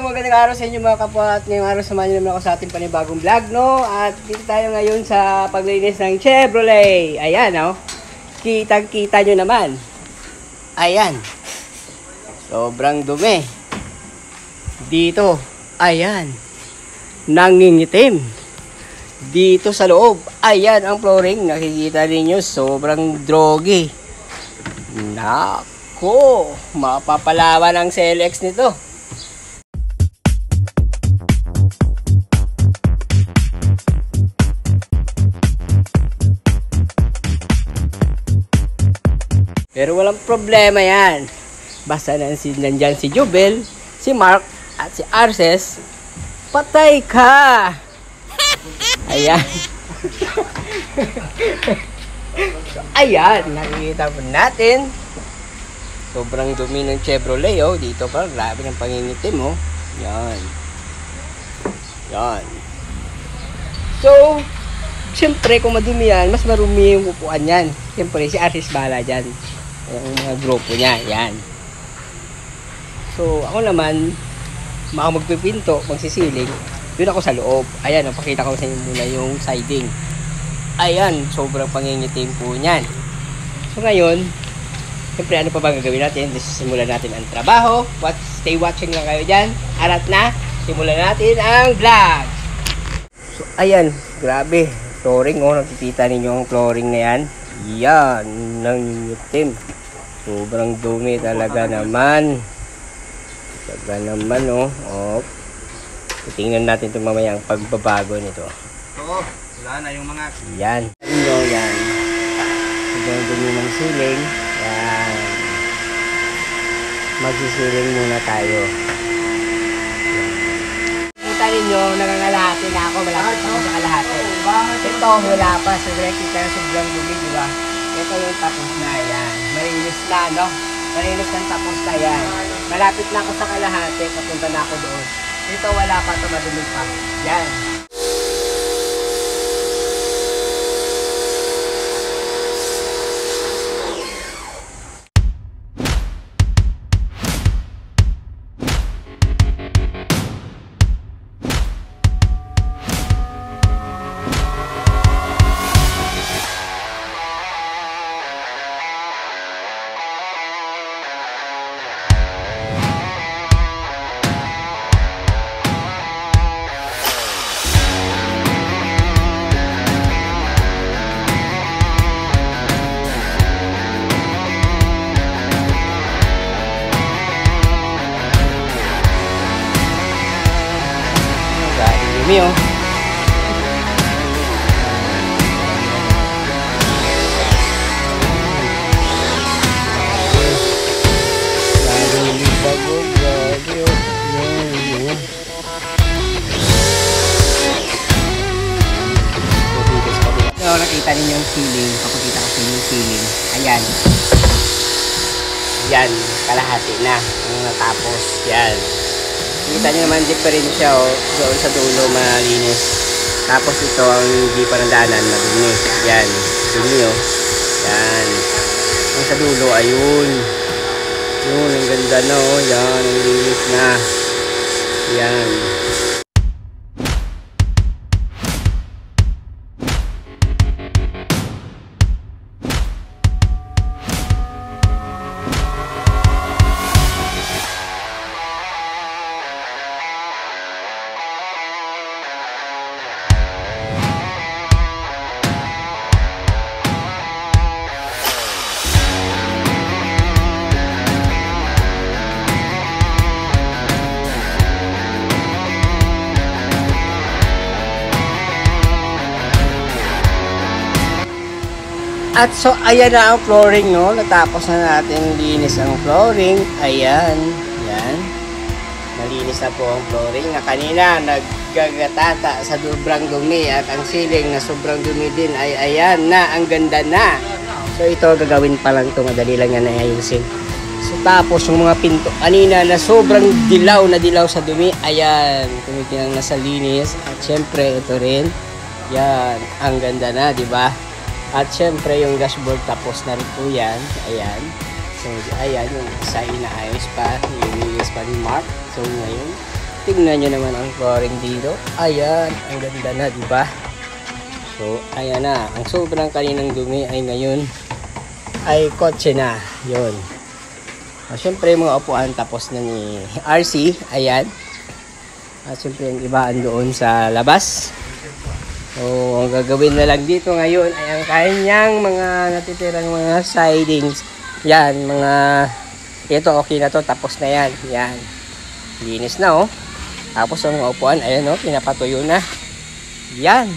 magandang araw sa inyo mga kapwa at ngayong araw samahan niyo naman ako sa ating panibagong vlog, no? At dito tayo ngayon sa paglinis ng Chevrolet. Ayan, no? Kitang-kita nyo naman. Ayan. Sobrang dumi. Dito. Ayan. Nangingitim. Dito sa loob. Ayan ang flooring. Nakikita ninyo, sobrang drogy. Nako. Mapapalawan ang CLX nito. Pero walang problema yan. Basta nandyan si Jubel, si Mark, at si Arces, patay ka! Ayan. So, ayan, nakikita po natin. Sobrang dumi ng Chevrolet, oh. Dito pa, grabe ng pangingitim, oh. Yan. Yan. So, siyempre, kung madumi yan, mas marumi yung upuan yan. Siyempre, si Arces bahala dyan. Yung mga grupo niya, yan. So, ako naman, magpipinto, magsisiling, doon ako sa loob. Ayan, pakita ko sa inyo muna yung siding. Ayan, sobrang pangingitim po niyan. So, ngayon, siyempre, ano pa ba gagawin natin? Simulan natin ang trabaho. Stay watching lang kayo dyan. Arat na, simulan natin ang vlog. So, ayan, grabe. Flooring, oh, nakikita ninyo ang flooring na yan. Yan, nangingitim. Sobrang dumi talaga naman. Talaga naman, oh. Oh. Tingnan natin ito mamaya ang pagbabago nito. Oo, wala na yung mga... Yan. Yan. Sobrang dumi ng ceiling. Yan. Magsisiling muna tayo. Kita ninyo, nangangalahati na ako. Malapit ako sa kalahati. Ito, wala pa. Sobrang kita na sobrang dumi, di ba? Ito yung tapos na, yan. Malinis na, no? Malinis ng tapos na, yan. Malapit na ako sa kalahati, papunta na ako doon. Dito wala pa, ito madumi pa. Yan. Dumi, oh. So, nakita ninyo yung ceiling. Papakita ko sa inyo yung ceiling. Ayan. Yan. Kalahati na. Ang natapos. Yan. Kita nyo naman diferensya, oh. Doon sa dulo malinis. Tapos ito ang hindi pa nandaanan, madumi. Yan. Dumi, oh. Yan. Ang sa dulo, ayun. Yun, ang ganda na, oh. Yan, ang linis na. Yan. At so, ayan na ang flooring, no? Natapos na natin linis ang flooring. Ayan. Yan. Nalinis na po ang flooring. Na kanina, naggagatata sa sobrang dumi. At ang ceiling na sobrang dumi din ay ayan na. Ang ganda na. So, ito gagawin pa lang ito. Madali lang yan na ayusin. So, tapos yung mga pinto. Kanina na sobrang dilaw na dilaw sa dumi. Ayan. Tumitinang nasa linis. At syempre, ito rin. Yan. Ang ganda na, di ba? At syempre yung dashboard tapos na rin po yan. Ayan. So ayan yung isa inaayos pa. Ilinis pa ni Mark. So ngayon tingnan nyo naman ang flooring dito. Ayan, ang ganda na, di ba? So, ayan na. Ang sobrang kaninang dumi ay ngayon ay kotse na. Yun. Siyempre, mga upuan tapos na ni RC. Ayan. At siyempre, ang ibaan doon sa labas. So, ang gagawin na lang dito ngayon ay ang kanyang mga natitirang mga sidings. Yan, mga... Ito, okay na to. Tapos na yan. Yan. Linis na, oh. Tapos ang mga upuan, ayan, oh. Pinapatuyo na. Yan.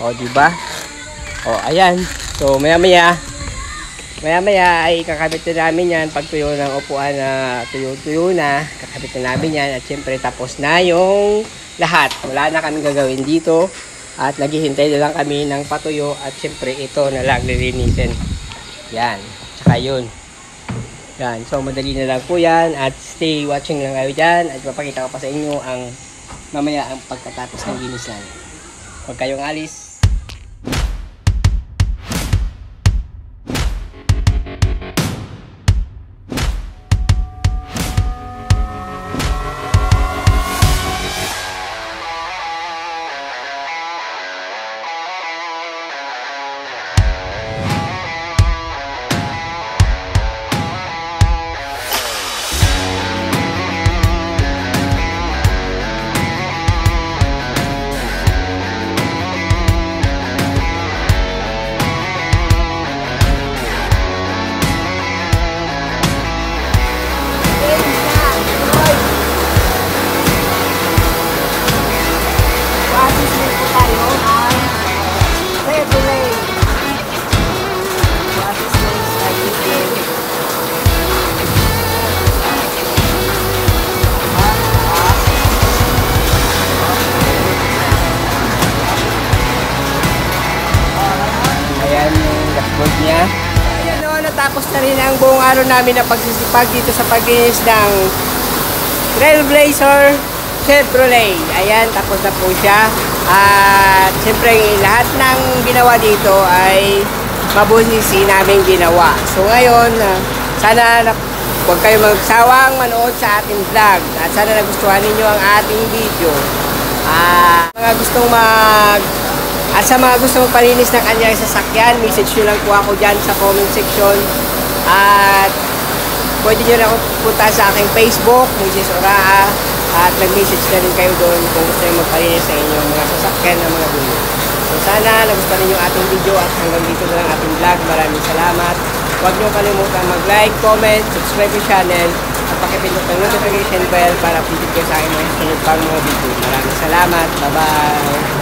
O, diba? O, ayan. So, maya-maya ay kakabit na namin yan. Pag tuyo ng upuan na tuyo-tuyo na, kakabit na namin yan. At syempre, tapos na yung lahat. Wala na kami gagawin dito. At naghihintay na lang kami ng patuyo. At syempre, ito na lang lilinisin. Yan. Tsaka yun. Yan. So, madali na lang po yan. At stay watching lang kayo dyan. At mapakita ko pa sa inyo ang mamaya ang pagkatapos ng linis namin. Huwag kayong alis. Niya. Ayan o, natapos na rin ang buong araw namin na pagsisipag dito sa paglinis ng Trailblazer Chevrolet. Ayan, tapos na po siya. At siyempre, lahat ng ginawa dito ay mabuti namin ginawa. So ngayon, sana huwag kayo magsawang manood sa ating vlog. At sana nagustuhan ninyo ang ating video. Mga gustong At sa mga gusto magpalinis ng kanyang sasakyan, message nyo lang po ako dyan sa comment section. At pwede nyo na punta sa aking Facebook, Mrs. Oraa. At nag-message na rin kayo doon kung gusto nyo magpalinis sa inyong mga sasakyan ng mga dulo. So sana nagustuhan ninyo ating video at hanggang dito na lang ating vlog. Maraming salamat. Huwag nyo kalimutan mag-like, comment, subscribe yung channel at pakipindot ng notification bell para update kayo sa aking mga sunod pang mga video. Maraming salamat. Bye-bye!